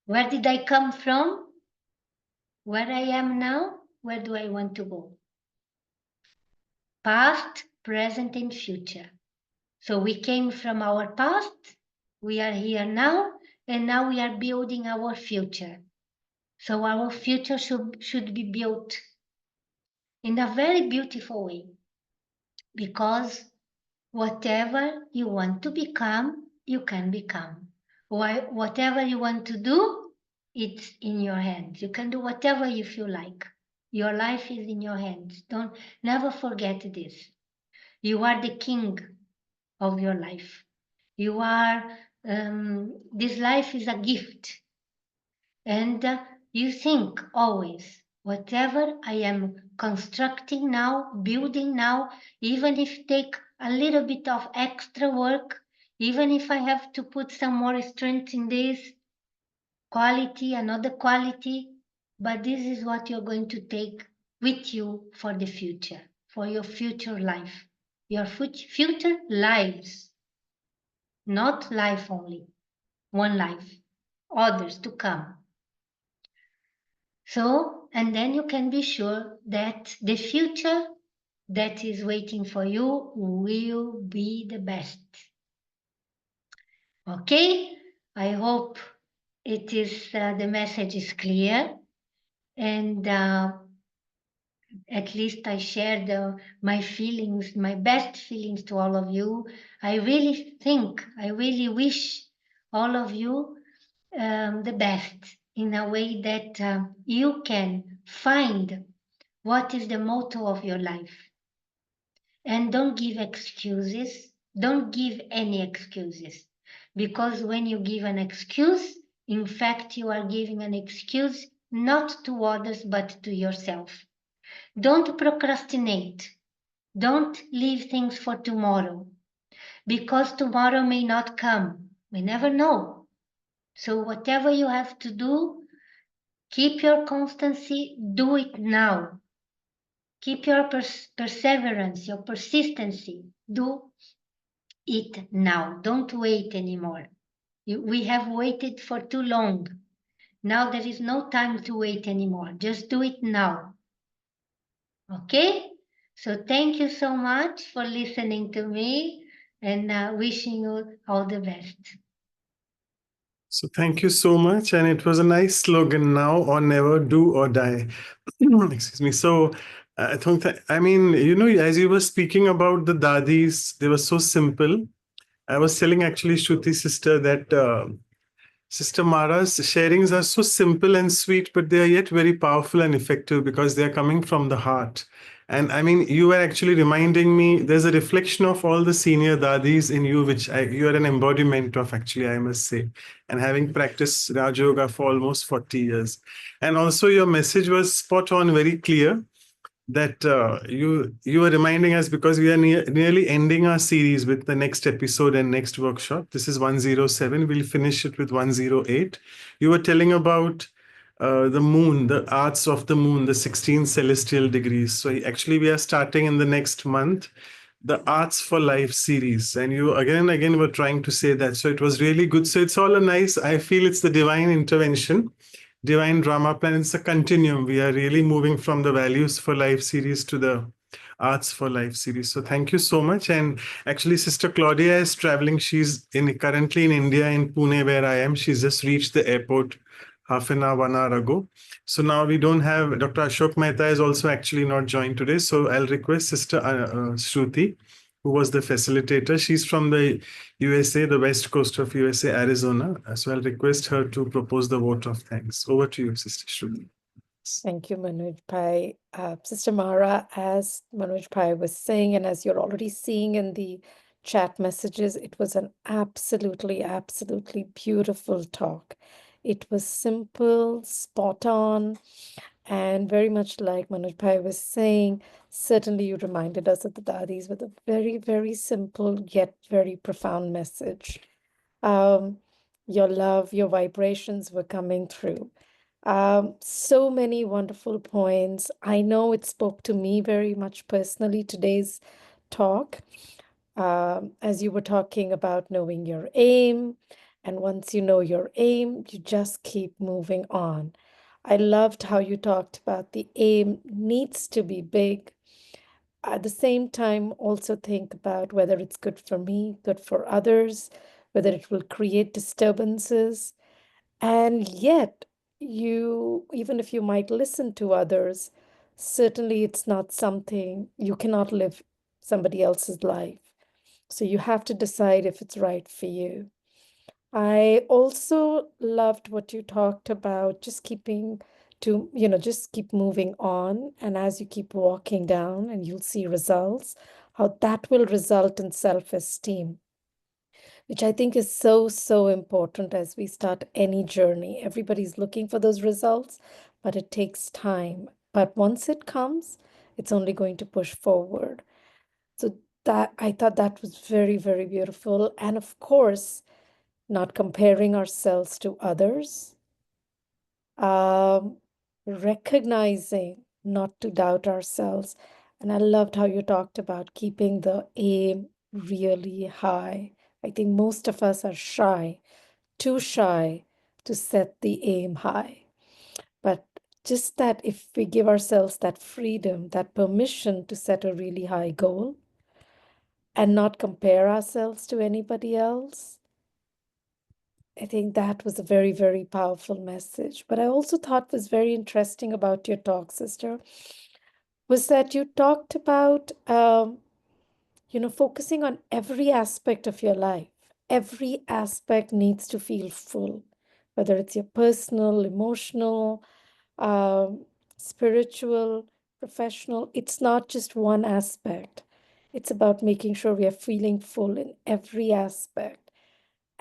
Where did I come from? Where I am now, where do I want to go? Past, present, and future. So we came from our past, we are here now, and now we are building our future. So our future should be built in a very beautiful way, because whatever you want to become, you can become. Whatever you want to do, it's in your hands. You can do whatever you feel like. Your life is in your hands. Don't never forget this. You are the king of your life. You are, this life is a gift. And you think always, whatever I am constructing now, building now, even if take a little bit of extra work, even if I have to put some more strength in this quality, another quality, but this is what you're going to take with you for the future, for your future life, your future lives, not life only, one life, others to come. So, and then you can be sure that the future that is waiting for you will be the best. Okay, I hope it is the message is clear, and at least I shared my feelings, my best feelings to all of you. I really wish all of you the best in a way that you can find what is the motto of your life. And don't give excuses. Don't give any excuses. Because when you give an excuse, in fact, you are giving an excuse not to others but to yourself. Don't procrastinate. Don't leave things for tomorrow. Because tomorrow may not come. We never know. So whatever you have to do, keep your constancy, do it now. Keep your perseverance, your persistency. Do it now. Don't wait anymore. We have waited for too long. Now there is no time to wait anymore. Just do it now. Okay? So thank you so much for listening to me, and wishing you all the best. So thank you so much. And it was a nice slogan, now or never, do or die. Excuse me. So I think that, I mean, as you were speaking about the dadis, they were so simple. I was telling actually Shruti's sister that Sister Mara's sharings are so simple and sweet, but they are yet very powerful and effective because they are coming from the heart. And I mean, you were actually reminding me, there's a reflection of all the senior dadis in you, which you are an embodiment of, actually, I must say. And having practiced Raj Yoga for almost 40 years. And also, your message was spot on, very clear, that you were reminding us, because we are nearly ending our series with the next episode and next workshop. This is 107. We'll finish it with 108. You were telling about the moon, the arts of the moon, the 16 celestial degrees. So actually, we are starting in the next month the Arts for Life series, and you again and again were trying to say that. So it was really good. So it's all a nice, I feel it's the divine intervention, divine drama plan. It's a continuum. We are really moving from the Values for Life series to the Arts for Life series. So thank you so much. And actually, Sister Claudia is traveling. She's currently in India, in Pune, where I am. She's just reached the airport half an hour, 1 hour ago. So now we don't have Dr. Ashok Mehta is also actually not joined today. So I'll request Sister Shruti, who was the facilitator. She's from the USA, the west coast of USA, Arizona. So I'll request her to propose the vote of thanks. Over to you, Sister Shruti. Thank you, Manoj Bhai. Sister Mara, as Manoj Bhai was saying, and as you're already seeing in the chat messages, it was an absolutely, absolutely beautiful talk. It was simple, spot on, and very much like Manoj Bhai was saying, certainly you reminded us of the Dadis with a very, very simple yet very profound message. Um, your love, your vibrations were coming through. So many wonderful points. I know it spoke to me very much personally, today's talk. As you were talking about knowing your aim, and once you know your aim, you just keep moving on. I loved how you talked about the aim needs to be big. At the same time, also think about whether it's good for me, good for others, whether it will create disturbances. And yet, you, even if you might listen to others, certainly it's not something you cannot live somebody else's life. So you have to decide if it's right for you. I also loved what you talked about, just keeping to, just keep moving on. And as you keep walking down and you'll see results, how that will result in self-esteem, which I think is so, so important as we start any journey. Everybody's looking for those results, but it takes time. But once it comes, it's only going to push forward. So that I thought that was very, very beautiful. And of course, not comparing ourselves to others, um, recognizing not to doubt ourselves. And I loved how you talked about keeping the aim really high. I think most of us are shy, too shy to set the aim high. But just that if we give ourselves that freedom, that permission to set a really high goal and not compare ourselves to anybody else, I think that was a very, very powerful message. But I also thought was very interesting about your talk, sister, was that you talked about, focusing on every aspect of your life. Every aspect needs to feel full, whether it's your personal, emotional, um, spiritual, professional. It's not just one aspect. It's about making sure we are feeling full in every aspect.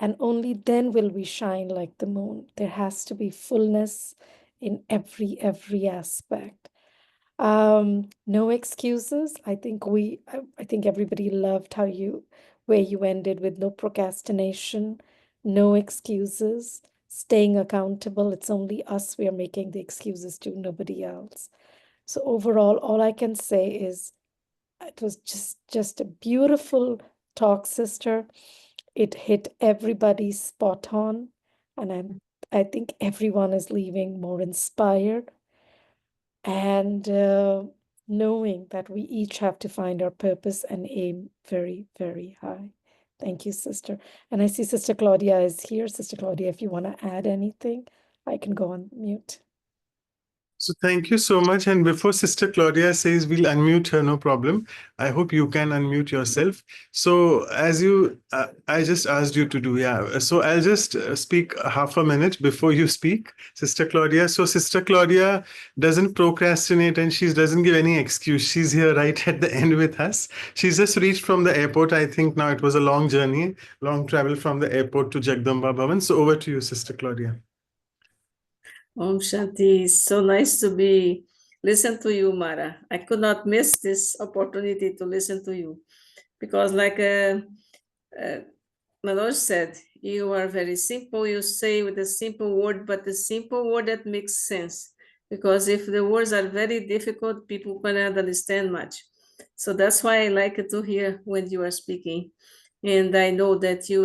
And only then will we shine like the moon. There has to be fullness in every aspect. No excuses. I think everybody loved how you where you ended with no procrastination, no excuses, staying accountable. It's only us we are making the excuses to, nobody else. So overall, all I can say is it was just a beautiful talk, sister. It hit everybody spot on, and I think everyone is leaving more inspired and knowing that we each have to find our purpose and aim very, very high. Thank you, sister. And I see Sister Claudia is here. Sister Claudia, if you want to add anything, I can go on mute. So thank you so much. And before Sister Claudia says we'll unmute her, no problem. I hope you can unmute yourself. So as I just asked you to do, yeah. So I'll just speak half a minute before you speak, Sister Claudia. So Sister Claudia doesn't procrastinate and she doesn't give any excuse. She's here right at the end with us. She's just reached from the airport. I think now it was a long journey, long travel from the airport to Jagdamba Bhavan. So over to you, Sister Claudia. Om Shanti, it's so nice to listen to you, Mara. I could not miss this opportunity to listen to you because, like Manoj said, you are very simple. You say with a simple word, but a simple word that makes sense. Because if the words are very difficult, people cannot understand much. So that's why I like to hear when you are speaking. And I know that you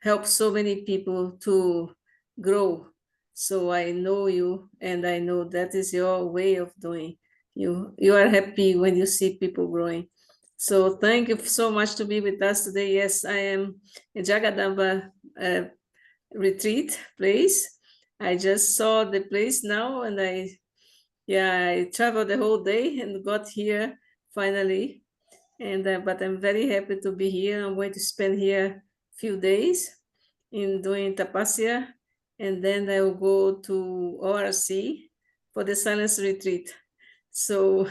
help so many people to grow. So I know you, and I know that is your way of doing. You are happy when you see people growing. So thank you so much to be with us today. Yes, I am in Jagadamba retreat place. I just saw the place now, and I traveled the whole day and got here finally. And but I'm very happy to be here. I'm going to spend here a few days in doing tapasya, and then I will go to ORC for the silence retreat. So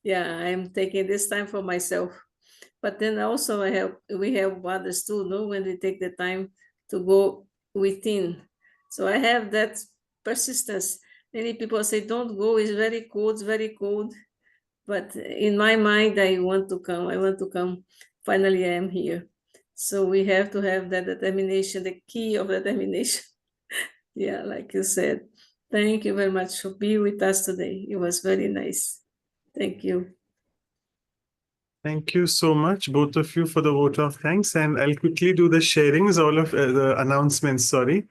yeah, I'm taking this time for myself. But then also we help others too, no? When we take the time to go within. So I have that persistence. Many people say, don't go, it's very cold, it's very cold. But in my mind, I want to come. I want to come. Finally, I am here. So we have to have that determination, the key of determination. Yeah, like you said. Thank you very much for being with us today. It was very nice. Thank you. Thank you so much, both of you, for the vote of thanks. And I'll quickly do the sharings, all of the announcements, sorry.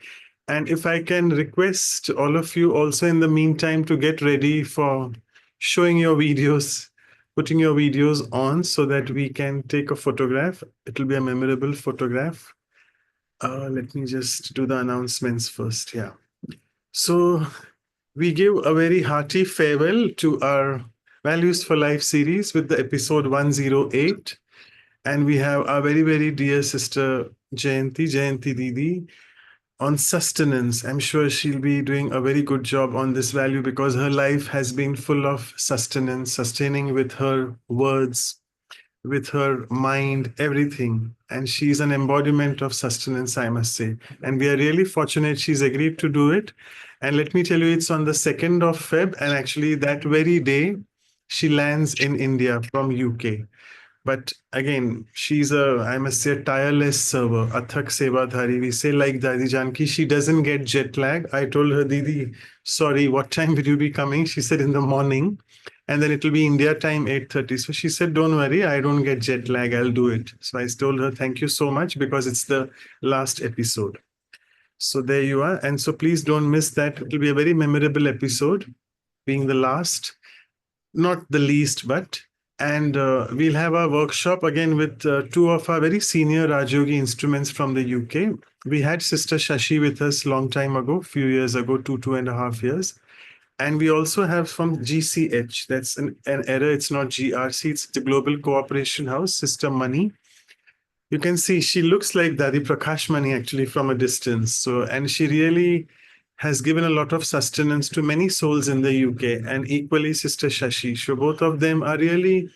And if I can request all of you also in the meantime to get ready for showing your videos, putting your videos on so that we can take a photograph. It will be a memorable photograph. Let me just do the announcements first. Yeah. So we give a very hearty farewell to our Values for Life series with the episode 108. And we have our very, very dear sister Jayanti Didi on sustenance. I'm sure she'll be doing a very good job on this value because her life has been full of sustenance, sustaining with her words, with her mind, everything. And she's an embodiment of sustenance, I must say. And we are really fortunate she's agreed to do it. And let me tell you, it's on the 2nd of Feb. And actually, that very day, she lands in India from UK. But again, she's I must say, a tireless server, Athak Sevadhari. We say like Dadi Janki, she doesn't get jet lag. I told her, Didi, sorry, what time will you be coming? She said in the morning. And then it will be India time, 8:30. So she said, don't worry, I don't get jet lag. I'll do it. So I told her, thank you so much because it's the last episode. So there you are. And so please don't miss that. It will be a very memorable episode, being the last, not the least, but. And we'll have our workshop again with two of our very senior Rajyogi instruments from the UK. We had Sister Shashi with us long time ago, few years ago, 2.5 years. And we also have from GCH, that's an error, it's not GRC, it's the Global Cooperation House, Sister Mani. You can see she looks like Dadi Prakash Mani actually from a distance. So, and she really has given a lot of sustenance to many souls in the UK, and equally Sister Shashi. So both of them are really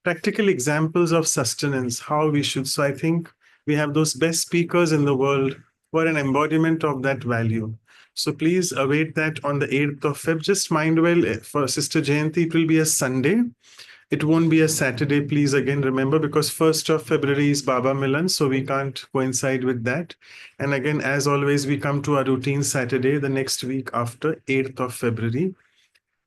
practical examples of sustenance, how we should. So I think we have those best speakers in the world who are an embodiment of that value. So please await that on the 8th of Feb. Just mind well, for Sister Jayanti, it will be a Sunday. It won't be a Saturday, please again remember, because 1st of February is Baba Milan, so we can't coincide with that. And again, as always, we come to our routine Saturday, the next week after 8th of February,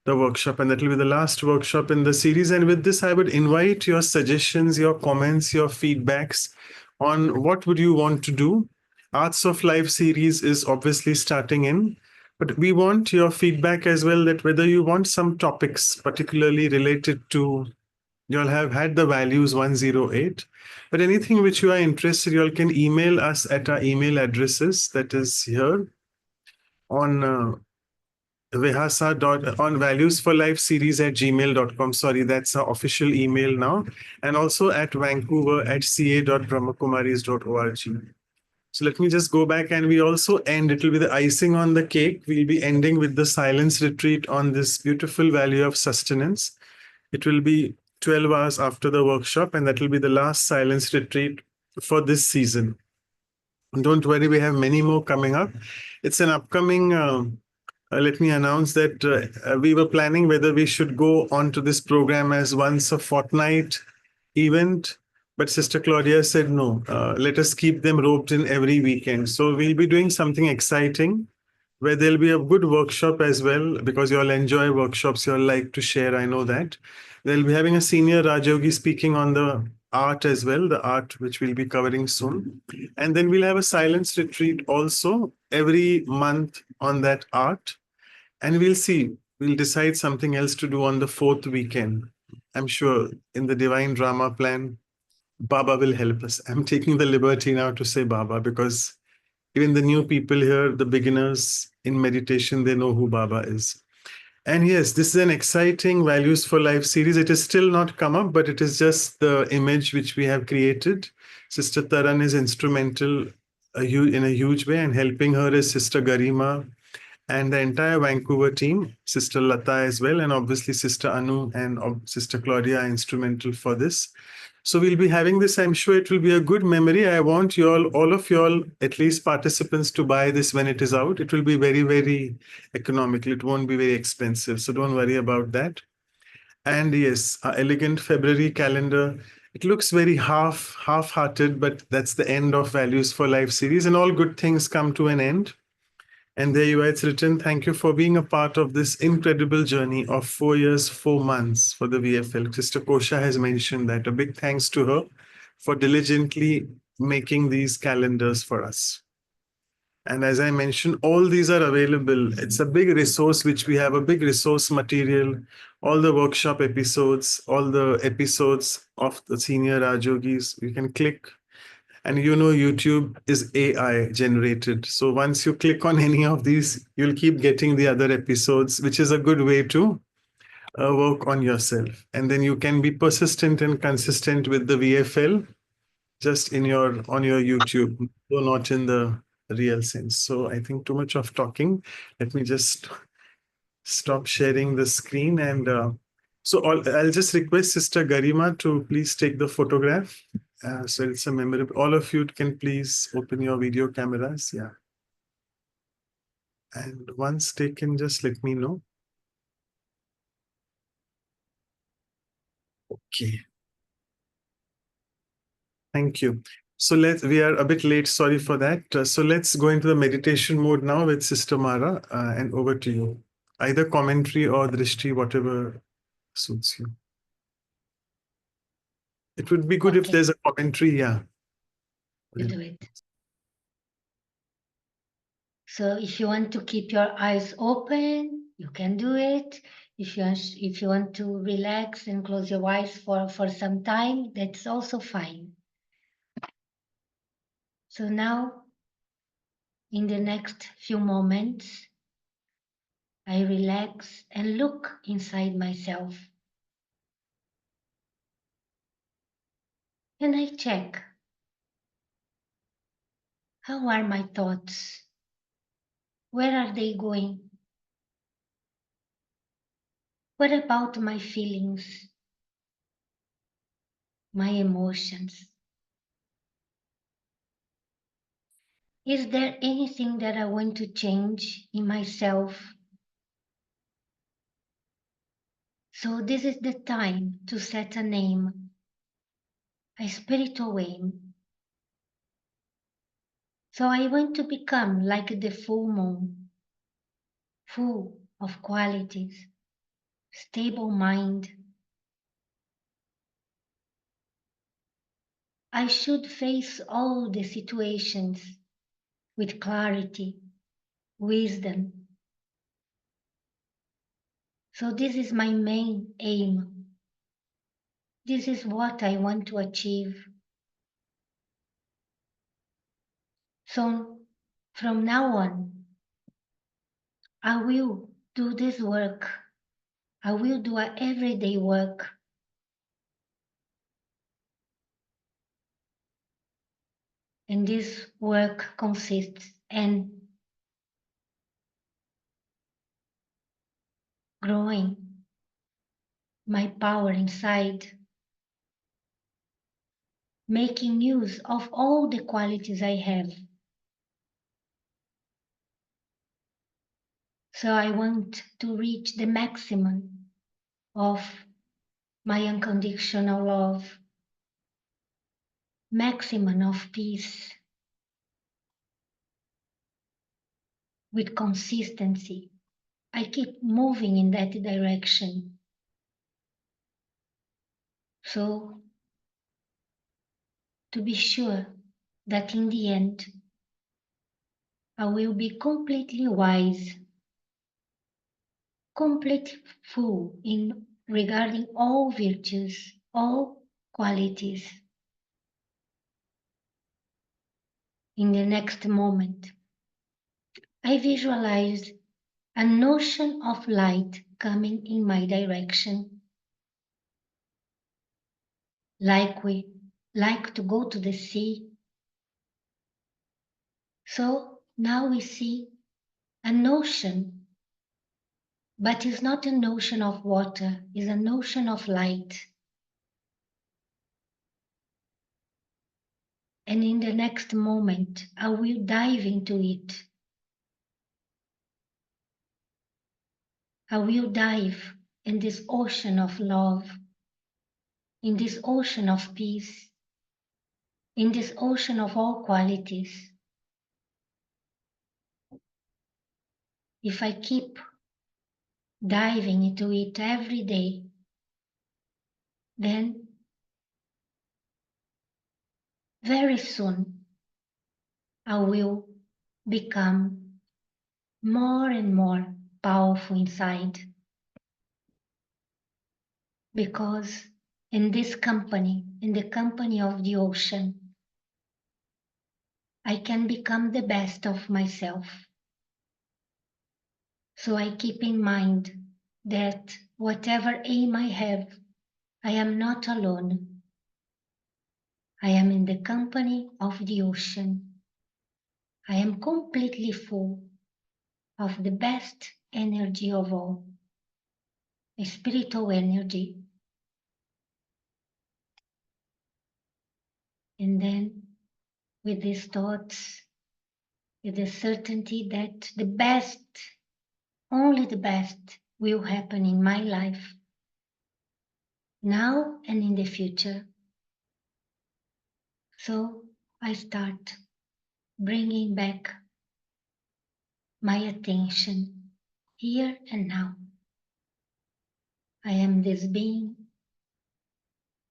the workshop, and that will be the last workshop in the series. And with this, I would invite your suggestions, your comments, your feedbacks on what would you want to do. Arts of Life series is obviously starting in, but we want your feedback as well, that whether you want some topics particularly related to, you all have had the values 108, but anything which you are interested, you all can email us at our email addresses that is here on Vihasa on valuesforlifeseries@gmail.com. Sorry, that's our official email now. And also at vancouver@ca.brahmakumaris.org. So let me just go back, and we also end, it will be the icing on the cake. We'll be ending with the silence retreat on this beautiful value of sustenance. It will be 12 hours after the workshop, and that will be the last silence retreat for this season. Don't worry, we have many more coming up. It's an upcoming, let me announce that we were planning whether we should go on to this program as once a fortnight event, but Sister Claudia said no, let us keep them roped in every weekend. So we'll be doing something exciting where there'll be a good workshop as well, because you all enjoy workshops, you all like to share, I know that. They'll be having a senior Rajyogi speaking on the art as well, the art which we'll be covering soon. And then we'll have a silence retreat also every month on that art. And we'll see, we'll decide something else to do on the 4th weekend. I'm sure in the divine drama plan, Baba will help us. I'm taking the liberty now to say Baba, because even the new people here, the beginners in meditation, they know who Baba is. And yes, this is an exciting Values for Life series. It is still not come up, but it is just the image which we have created. Sister Taran is instrumental in a huge way, and helping her is Sister Garima and the entire Vancouver team, Sister Lata as well, and obviously Sister Anu and Sister Claudia are instrumental for this. So we'll be having this. I'm sure it will be a good memory. I want you all of you all, at least participants, to buy this when it is out. It will be very, very economical. It won't be very expensive. So don't worry about that. And yes, our elegant February calendar. It looks very half-hearted, but that's the end of Values for Life series, and all good things come to an end. And there you are, it's written, thank you for being a part of this incredible journey of 4 years, 4 months for the VFL. Sister Kosha has mentioned that. A big thanks to her for diligently making these calendars for us. And as I mentioned, all these are available. It's a big resource, which we have a big resource material, all the workshop episodes, all the episodes of the senior Rajogis. You can click, and YouTube is AI generated. So once you click on any of these, you'll keep getting the other episodes, which is a good way to work on yourself. And then you can be persistent and consistent with the VFL just on your YouTube, though not in the real sense. So I think too much of talking. Let me just stop sharing the screen. And I'll just request Sister Garima to please take the photograph. So it's a memorable. All of you can please open your video cameras. Yeah. And once taken, just let me know. Okay. Thank you. So we are a bit late. Sorry for that. So let's go into the meditation mode now with Sister Mara, and over to you. Either commentary or drishti, whatever suits you. It would be good if Okay. there's a commentary. Yeah. You do it. So if you want to keep your eyes open, you can do it. If you want to relax and close your eyes for some time, that's also fine. So now, in the next few moments, I relax and look inside myself. And I check, how are my thoughts? Where are they going? What about my feelings, my emotions? Is there anything that I want to change in myself? So this is the time to set a name, a spiritual aim. So I want to become like the full moon, full of qualities, stable mind. I should face all the situations with clarity, wisdom. So this is my main aim. This is what I want to achieve. So from now on, I will do this work. I will do an everyday work. And this work consists in growing my power inside, making use of all the qualities I have. So I want to reach the maximum of my unconditional love, maximum of peace, with consistency. I keep moving in that direction. So to be sure that in the end, I will be completely wise, completely full in regarding all virtues, all qualities. In the next moment, I visualize a notion of light coming in my direction, like we like to go to the sea. So now we see an ocean, but it's not a notion of water, it's a notion of light. And in the next moment, I will dive into it. I will dive in this ocean of love, in this ocean of peace, in this ocean of all qualities. If I keep diving into it every day, then very soon I will become more and more powerful inside. Because in this company, in the company of the ocean, I can become the best of myself. So I keep in mind that whatever aim I have, I am not alone. I am in the company of the ocean. I am completely full of the best energy of all, a spiritual energy. And then with these thoughts, with the certainty that the best, only the best will happen in my life, now and in the future. So I start bringing back my attention here and now. I am this being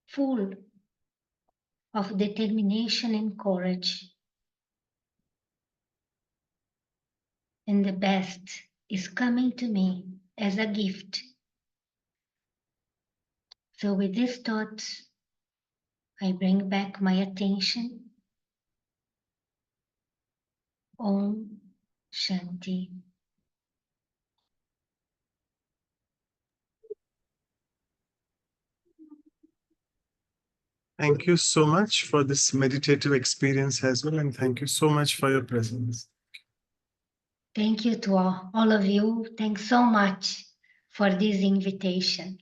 full of determination and courage. And the best is coming to me as a gift. So with these thoughts, I bring back my attention. Om Shanti. Thank you so much for this meditative experience as well, and thank you so much for your presence. Thank you to all of you. Thanks so much for this invitation.